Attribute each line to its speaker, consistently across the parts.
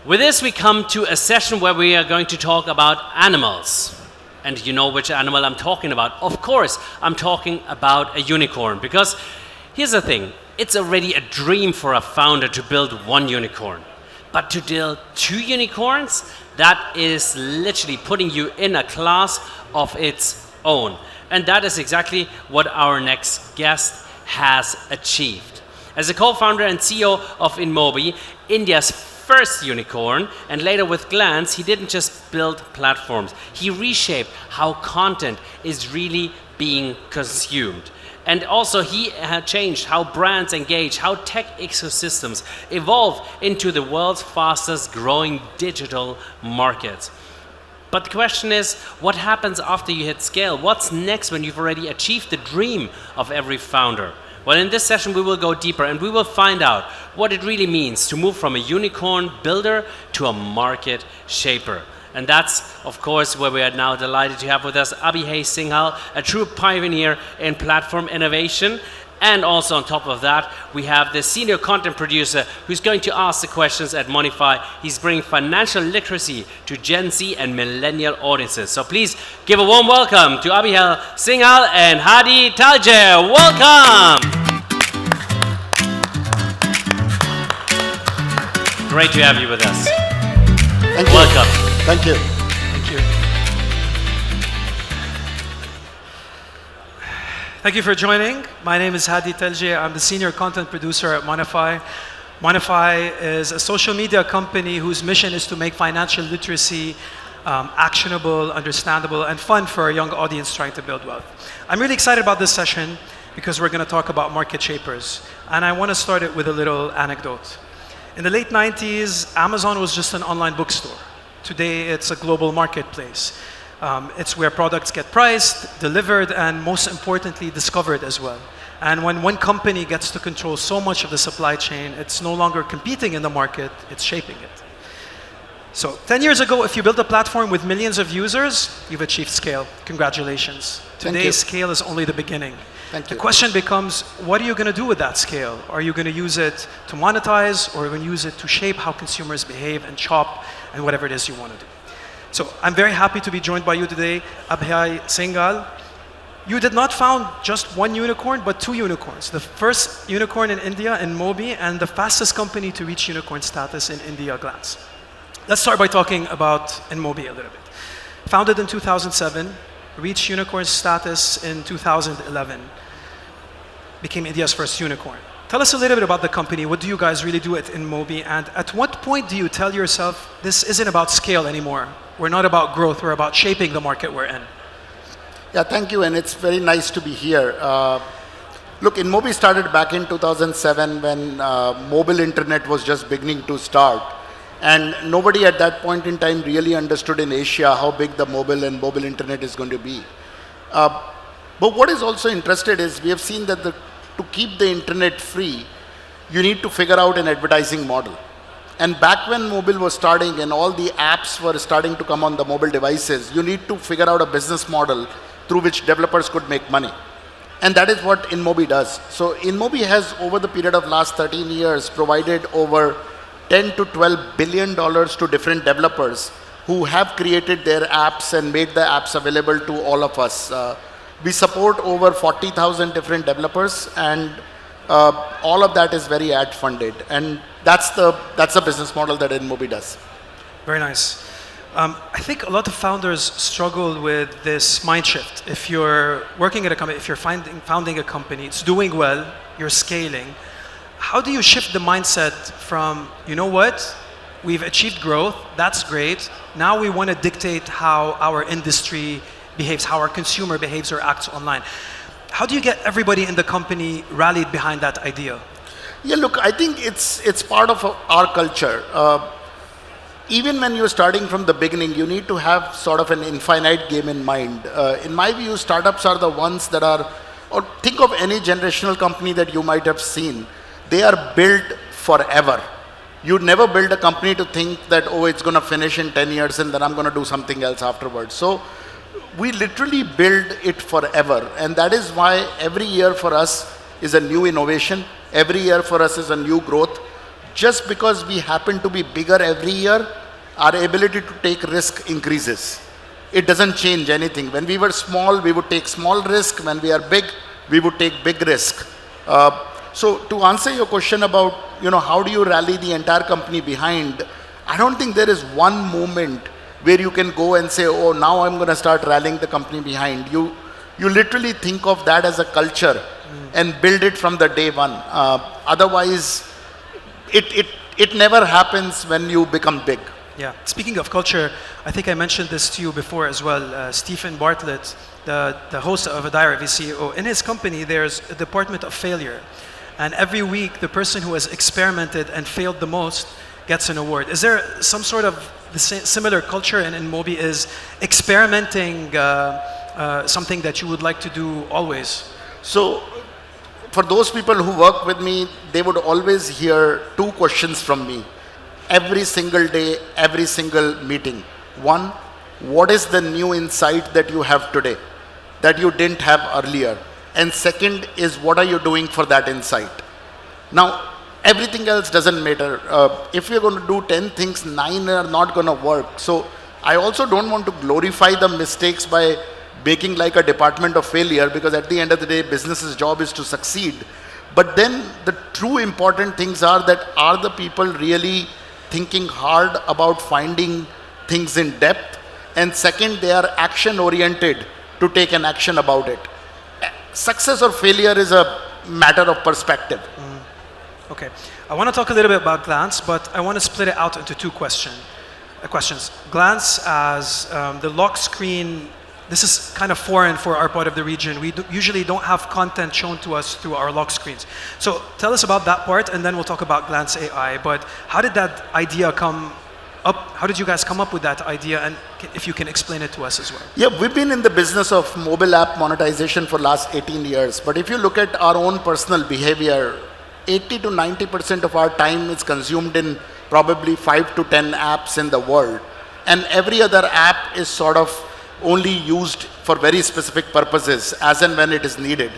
Speaker 1: With this, we come to a session where we are going to talk about animals. And you know which animal I'm talking about. Of course, I'm talking about a unicorn. Because here's the thing. It's already a dream for a founder to build one unicorn. But to build two unicorns, that is literally putting you in a class of its own. And that is exactly what our next guest has achieved. As a co-founder and CEO of Inmobi, India's first unicorn, and later with Glance, he didn't just build platforms. He reshaped how content is really being consumed. And also he had changed how brands engage, how tech ecosystems evolve into the world's fastest growing digital markets. But the question is, what happens after you hit scale? What's next when you've already achieved the dream of every founder? Well, in this session, we will go deeper and we will find out what it really means to move from a unicorn builder to a market shaper. And that's, of course, where we are now delighted to have with us Abhay Singhal, a true pioneer in platform innovation. And also on top of that, we have the senior content producer who's going to ask the questions at Monify. He's bringing financial literacy to Gen Z and millennial audiences. So please give a warm welcome to Abhay Singhal and Hadi Talje. Welcome! Great to have you with us.
Speaker 2: Thank you.
Speaker 1: Welcome.
Speaker 2: Thank you.
Speaker 3: Thank you. Thank you for joining. My name is Hadi Talje. I'm the senior content producer at Monify. Monify is a social media company whose mission is to make financial literacy actionable, understandable, and fun for a young audience trying to build wealth. I'm really excited about this session because we're going to talk about market shapers. And I want to start it with a little anecdote. In the late 90s, Amazon was just an online bookstore. Today, it's a global marketplace. It's where products get priced, delivered, and most importantly, discovered as well. And when one company gets to control so much of the supply chain, it's no longer competing in the market, it's shaping it. So 10 years ago, if you built a platform with millions of users, you've achieved scale. Congratulations. Today, scale is only the beginning.
Speaker 2: Thank you.
Speaker 3: The question becomes, what are you going to do with that scale? Are you going to use it to monetize, or are you going to use it to shape how consumers behave and shop and whatever it is you want to do? So I'm very happy to be joined by you today, Abhay Singhal. You did not found just one unicorn, but two unicorns. The first unicorn in India, Inmobi, and the fastest company to reach unicorn status in India, Glance. Let's start by talking about Inmobi a little bit. Founded in 2007, reached unicorn status in 2011, became India's first unicorn. Tell us a little bit about the company. What do you guys really do at Inmobi? And at what point do you tell yourself, this isn't about scale anymore? We're not about growth, we're about shaping the market we're in.
Speaker 2: Yeah, thank you, and it's very nice to be here. Look, Inmobi started back in 2007 when mobile internet was just beginning to start. And nobody at that point in time really understood in Asia how big the mobile and mobile internet is going to be. But what is also interesting is we have seen that to keep the internet free, you need to figure out an advertising model. And back when mobile was starting and all the apps were starting to come on the mobile devices, you need to figure out a business model through which developers could make money. And that is what Inmobi does. So Inmobi has, over the period of last 13 years, provided over $10 to $12 billion to different developers who have created their apps and made the apps available to all of us. We support over 40,000 different developers, and all of that is very ad funded. And that's the business model that Inmobi does.
Speaker 3: Very nice. I think a lot of founders struggle with this mind shift. If you're working at a company, if you're founding a company, it's doing well, you're scaling. How do you shift the mindset from, you know what, we've achieved growth, that's great, now we want to dictate how our industry behaves, how our consumer behaves or acts online. How do you get everybody in the company rallied behind that idea?
Speaker 2: Yeah, look, I think it's part of our culture. Even when you're starting from the beginning, you need to have sort of an infinite game in mind. In my view, startups are the ones that are, or think of any generational company that you might have seen, they are built forever. You never build a company to think that, oh, it's going to finish in 10 years and then I'm going to do something else afterwards. So we literally build it forever. And that is why every year for us is a new innovation. Every year for us is a new growth. just because we happen to be bigger every year, our ability to take risk increases. It doesn't change anything. When we were small, we would take small risk. When we are big, we would take big risk. So to answer your question about, how do you rally the entire company behind, I don't think there is one moment where you can go and say, oh, now I'm going to start rallying the company behind. You literally think of that as a culture and build it from the day one. Otherwise, it never happens when you become big.
Speaker 3: Yeah. Speaking of culture, I think I mentioned this to you before as well. Stephen Bartlett, the host of A Diary of a CEO, in his company, there's a department of failure. And every week, the person who has experimented and failed the most gets an award. Is there some sort of similar culture in Inmobi? Is experimenting something that you would like to do always?
Speaker 2: So, for those people who work with me, they would always hear two questions from me. Every single day, every single meeting. One, what is the new insight that you have today that you didn't have earlier? And second is, what are you doing for that insight? Now, everything else doesn't matter. If you're going to do 10 things, 9 are not going to work. So I also don't want to glorify the mistakes by making like a department of failure, because at the end of the day, business's job is to succeed. But then the true important things are the people really thinking hard about finding things in depth? And second, they are action oriented to take an action about it. Success or failure is a matter of perspective.
Speaker 3: Okay, I want to talk a little bit about Glance, but I want to split it out into two questions. Glance as the lock screen. This is kind of foreign for our part of the region. We usually don't have content shown to us through our lock screens. So tell us about that part, and then we'll talk about Glance AI. But how did that idea come up? How did you guys come up with that idea? And if you can explain it to us as well.
Speaker 2: Yeah, we've been in the business of mobile app monetization for last 18 years. But if you look at our own personal behavior, 80 to 90% of our time is consumed in probably 5 to 10 apps in the world. And every other app is sort of only used for very specific purposes as and when it is needed.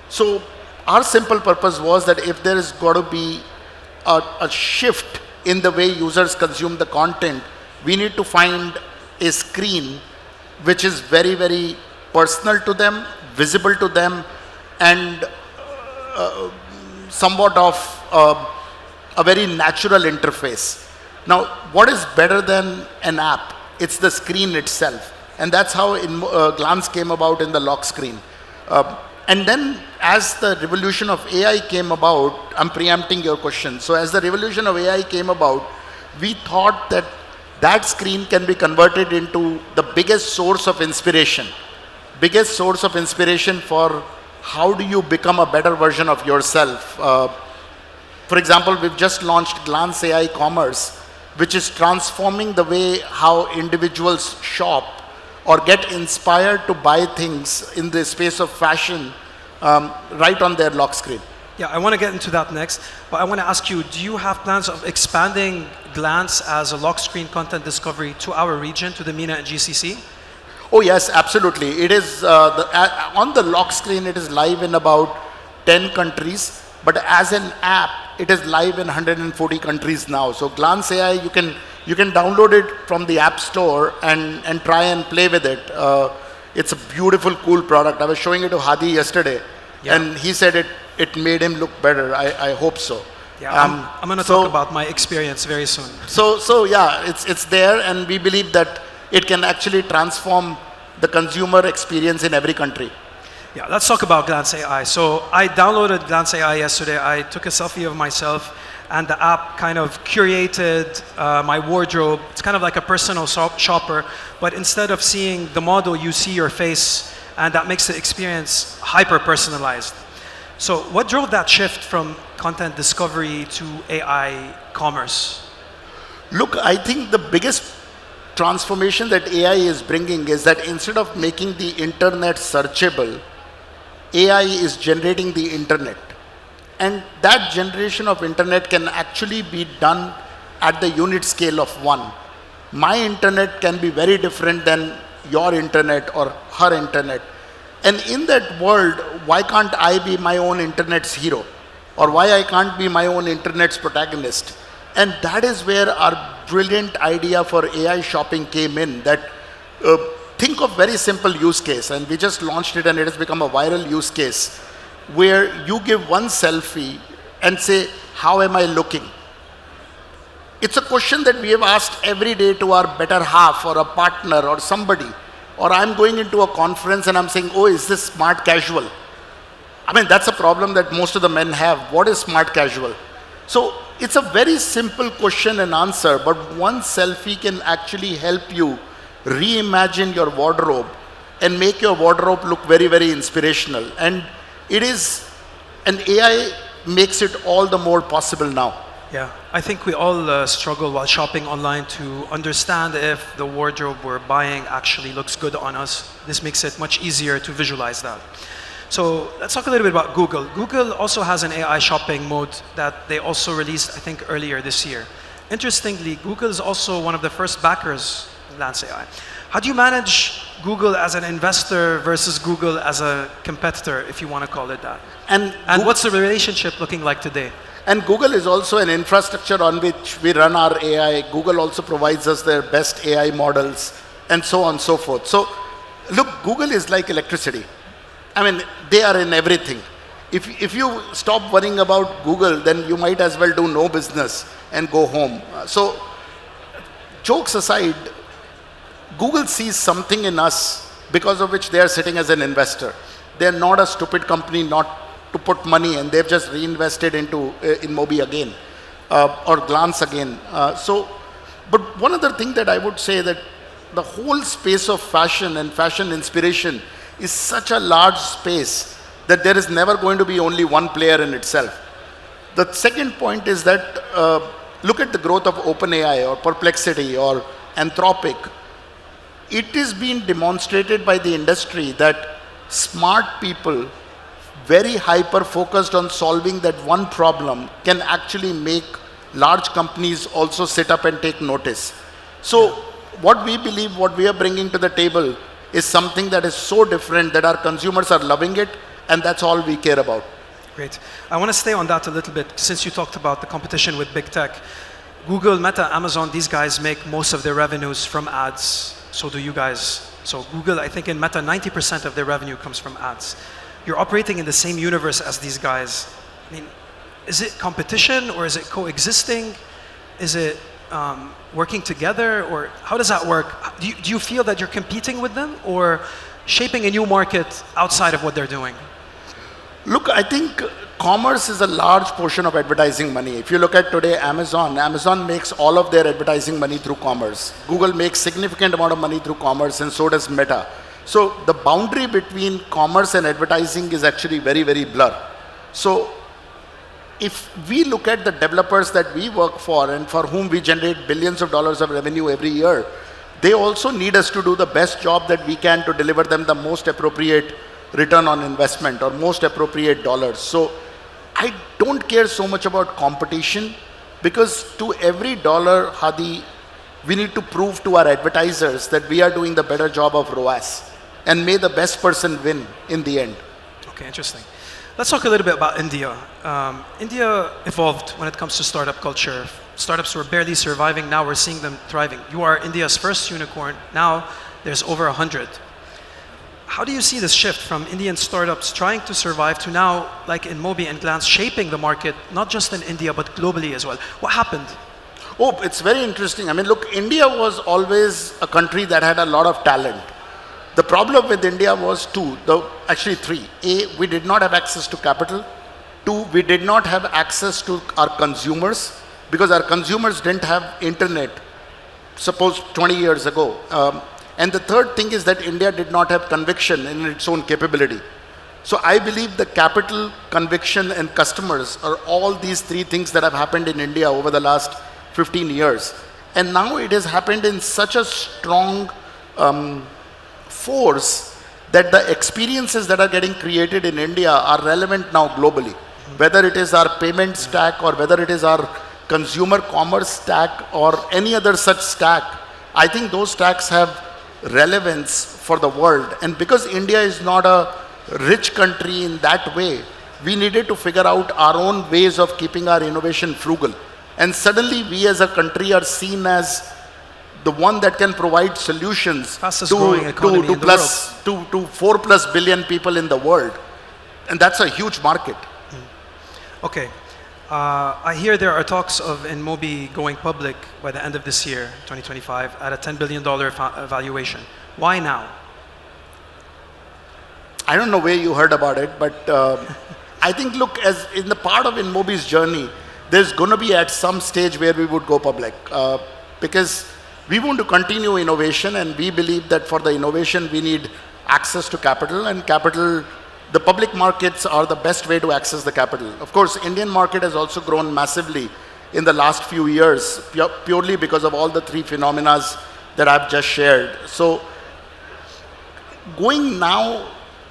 Speaker 2: So our simple purpose was that if there is got to be a shift in the way users consume the content, we need to find a screen which is very, very personal to them, visible to them, and somewhat of a very natural interface. Now, what is better than an app? It's the screen itself. And that's how Glance came about in the lock screen. And then as the revolution of AI came about, I'm preempting your question. So as the revolution of AI came about, we thought that that screen can be converted into the biggest source of inspiration. Biggest source of inspiration for how do you become a better version of yourself. For example, we've just launched Glance AI Commerce, which is transforming the way how individuals shop or get inspired to buy things in the space of fashion right on their lock screen.
Speaker 3: Yeah, I want to get into that next, but I want to ask you, do you have plans of expanding Glance as a lock screen content discovery to our region, to the MENA and GCC?
Speaker 2: Oh yes, absolutely. It is, on the lock screen, it is live in about 10 countries, but as an app, it is live in 140 countries now. So Glance AI, you can download it from the App Store and try and play with it. It's a beautiful, cool product. I was showing it to Hadi yesterday, and he said it made him look better. I hope so.
Speaker 3: Yeah, I'm going to talk about my experience very soon.
Speaker 2: So yeah, it's there, and we believe that it can actually transform the consumer experience in every country.
Speaker 3: Yeah, let's talk about Glance AI. So I downloaded Glance AI yesterday. I took a selfie of myself, and the app kind of curated my wardrobe. It's kind of like a personal shopper, but instead of seeing the model, you see your face, and that makes the experience hyper-personalized. So what drove that shift from content discovery to AI commerce?
Speaker 2: Look, I think the biggest transformation that AI is bringing is that instead of making the internet searchable, AI is generating the internet. And that generation of internet can actually be done at the unit scale of one. My internet can be very different than your internet or her internet. And in that world, why can't I be my own internet's hero? Or why I can't be my own internet's protagonist? And that is where our brilliant idea for AI shopping came in, that think of very simple use case, and we just launched it and it has become a viral use case, where you give one selfie and say, how am I looking? It's a question that we have asked every day to our better half or a partner or somebody. Or I'm going into a conference and I'm saying, oh, is this smart casual? I mean, that's a problem that most of the men have. What is smart casual? So it's a very simple question and answer, but one selfie can actually help you reimagine your wardrobe and make your wardrobe look very, very inspirational. And it is, and AI makes it all the more possible now.
Speaker 3: Yeah, I think we all struggle while shopping online to understand if the wardrobe we're buying actually looks good on us. This makes it much easier to visualize that. So let's talk a little bit about Google. Google also has an AI shopping mode that they also released, I think, earlier this year. Interestingly, Google is also one of the first backers in Glance AI. How do you manage Google as an investor versus Google as a competitor, if you want to call it that? And what's the relationship looking like today?
Speaker 2: And Google is also an infrastructure on which we run our AI. Google also provides us their best AI models and so on and so forth. So look, Google is like electricity. I mean, they are in everything. If you stop worrying about Google, then you might as well do no business and go home. So jokes aside, Google sees something in us because of which they are sitting as an investor. They're not a stupid company not to put money, and they've just reinvested into Inmobi again, or Glance again. But one other thing that I would say, that the whole space of fashion and fashion inspiration is such a large space that there is never going to be only one player in itself. The second point is that look at the growth of OpenAI or Perplexity or Anthropic. It is being demonstrated by the industry that smart people, very hyper-focused on solving that one problem, can actually make large companies also sit up and take notice. So what we believe, what we are bringing to the table is something that is so different that our consumers are loving it, and that's all we care about.
Speaker 3: Great. I want to stay on that a little bit, since you talked about the competition with big tech. Google, Meta, Amazon, these guys make most of their revenues from ads. So do you guys. So Google, I think in Meta, 90% of their revenue comes from ads. You're operating in the same universe as these guys. I mean, is it competition or is it coexisting? Is it working together, or how does that work? Do you feel that you're competing with them or shaping a new market outside of what they're doing?
Speaker 2: Look, I think commerce is a large portion of advertising money. If you look at today, Amazon makes all of their advertising money through commerce. Google makes significant amount of money through commerce, and so does Meta. So the boundary between commerce and advertising is actually very, very blurred. So if we look at the developers that we work for and for whom we generate billions of dollars of revenue every year, they also need us to do the best job that we can to deliver them the most appropriate return on investment or most appropriate dollars. So I don't care so much about competition, because to every dollar, Hadi, we need to prove to our advertisers that we are doing the better job of ROAS, and may the best person win in the end.
Speaker 3: Okay, interesting. Let's talk a little bit about India. India evolved when it comes to startup culture. Startups were barely surviving, now we're seeing them thriving. You are India's first unicorn, now there's over 100. How do you see this shift from Indian startups trying to survive to now, like Inmobi and Glance, shaping the market, not just in India, but globally as well? What happened?
Speaker 2: Oh, it's very interesting. I mean, look, India was always a country that had a lot of talent. The problem with India was actually three. A, we did not have access to capital. Two, we did not have access to our consumers, because our consumers didn't have internet, suppose 20 years ago. And the third thing is that India did not have conviction in its own capability. So I believe the capital, conviction, and customers are all these three things that have happened in India over the last 15 years. And now it has happened in such a strong force that the experiences that are getting created in India are relevant now globally. Whether it is our payment stack, or whether it is our consumer commerce stack, or any other such stack, I think those stacks have relevance for the world. And because India is not a rich country in that way, we needed to figure out our own ways of keeping our innovation frugal. And suddenly we as a country are seen as the one that can provide solutions
Speaker 3: Fastest growing economy in the world.
Speaker 2: to 4+ billion people in the world. And that's a huge market.
Speaker 3: Okay. I hear there are talks of Inmobi going public by the end of this year, 2025, at a $10 billion valuation. Why now?
Speaker 2: I don't know where you heard about it, but I think, look, as in the part of Inmobi's journey, there's going to be at some stage where we would go public because we want to continue innovation, and we believe that for the innovation we need access to capital, and capital, the public markets are the best way to access the capital. Of course, Indian market has also grown massively in the last few years, purely because of all the three phenomena that I've just shared. So going now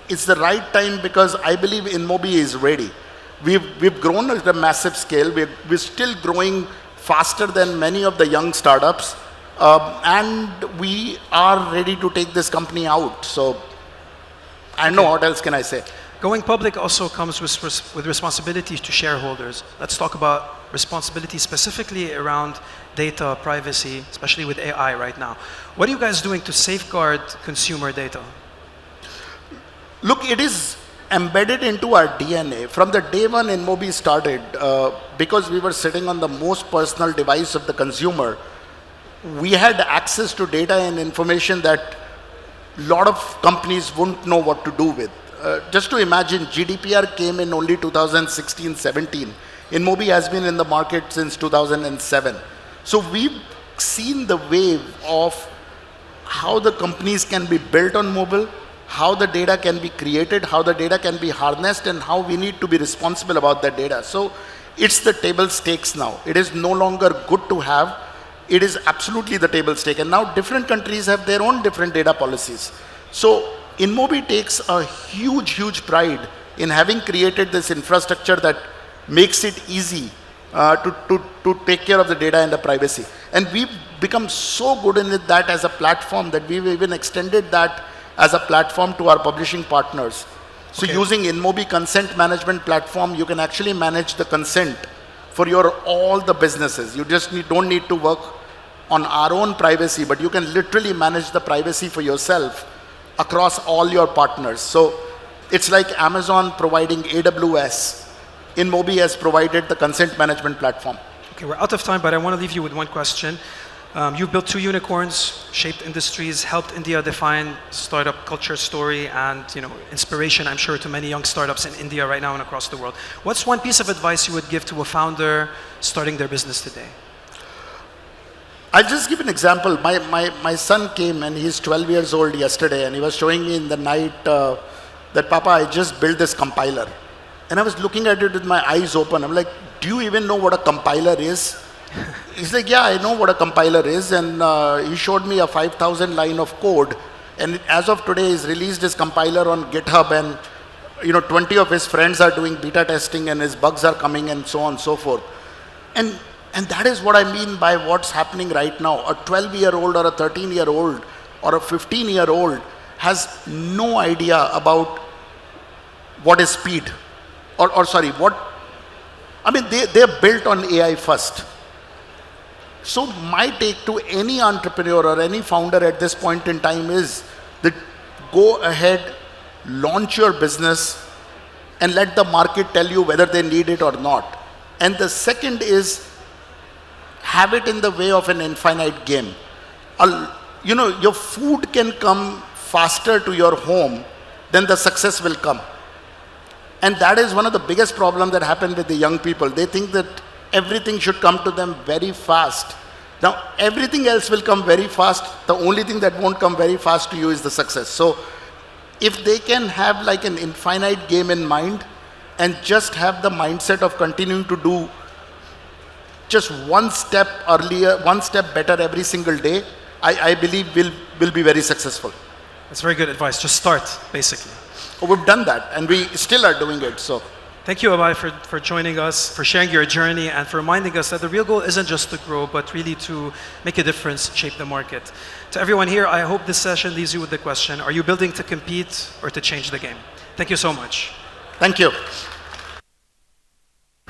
Speaker 2: is the right time because I believe Inmobi is ready. We've grown at a massive scale. We're still growing faster than many of the young startups. And we are ready to take this company out. So I don't know what else can I say.
Speaker 3: Going public also comes with responsibilities to shareholders. Let's talk about responsibility specifically around data privacy, especially with AI right now. What are you guys doing to safeguard consumer data?
Speaker 2: Look, it is embedded into our DNA. From the day one Inmobi started, because we were sitting on the most personal device of the consumer, we had access to data and information that a lot of companies wouldn't know what to do with. Just to imagine, GDPR came in only 2016-17. Inmobi has been in the market since 2007. So we've seen the wave of how the companies can be built on mobile, how the data can be created, how the data can be harnessed, and how we need to be responsible about that data. So it's the table stakes now. It is no longer good to have. It is absolutely the table stake. And now different countries have their own different data policies. So Inmobi takes a huge pride in having created this infrastructure that makes it easy to take care of the data and the privacy. And we've become so good in it that as a platform that we've even extended that as a platform to our publishing partners. So using Inmobi consent management platform, you can actually manage the consent for all the businesses. You just don't need to work on our own privacy, but you can literally manage the privacy for yourself across all your partners. So it's like Amazon providing AWS. Inmobi has provided the consent management platform.
Speaker 3: Okay, we're out of time, but I want to leave you with one question. You've built 2 unicorns, shaped industries, helped India define startup culture story and inspiration, I'm sure, to many young startups in India right now and across the world. What's one piece of advice you would give to a founder starting their business today?
Speaker 2: I'll just give an example. My son came and he's 12 years old yesterday, and he was showing me in the night that, Papa, I just built this compiler. And I was looking at it with my eyes open. I'm like, do you even know what a compiler is? He's like, yeah, I know what a compiler is. And he showed me a 5,000 line of code. And as of today, he's released his compiler on GitHub, and 20 of his friends are doing beta testing, and his bugs are coming, and so on and so forth. And that is what I mean by what's happening right now. A 12-year-old or a 13-year-old or a 15-year-old has no idea about what is speed. They're built on AI first. So my take to any entrepreneur or any founder at this point in time is that go ahead, launch your business, and let the market tell you whether they need it or not. And the second is have it in the way of an infinite game. Your food can come faster to your home than the success will come. And that is one of the biggest problems that happen with the young people. They think that everything should come to them very fast. Now, everything else will come very fast. The only thing that won't come very fast to you is the success. So if they can have like an infinite game in mind and just have the mindset of continuing to do just one step earlier, one step better every single day, I believe will be very successful.
Speaker 3: That's very good advice. Just start, basically.
Speaker 2: We've done that, and we still are doing it. So,
Speaker 3: thank you, Abhay, for joining us, for sharing your journey, and for reminding us that the real goal isn't just to grow, but really to make a difference, shape the market. To everyone here, I hope this session leaves you with the question: are you building to compete or to change the game? Thank you so much.
Speaker 2: Thank you.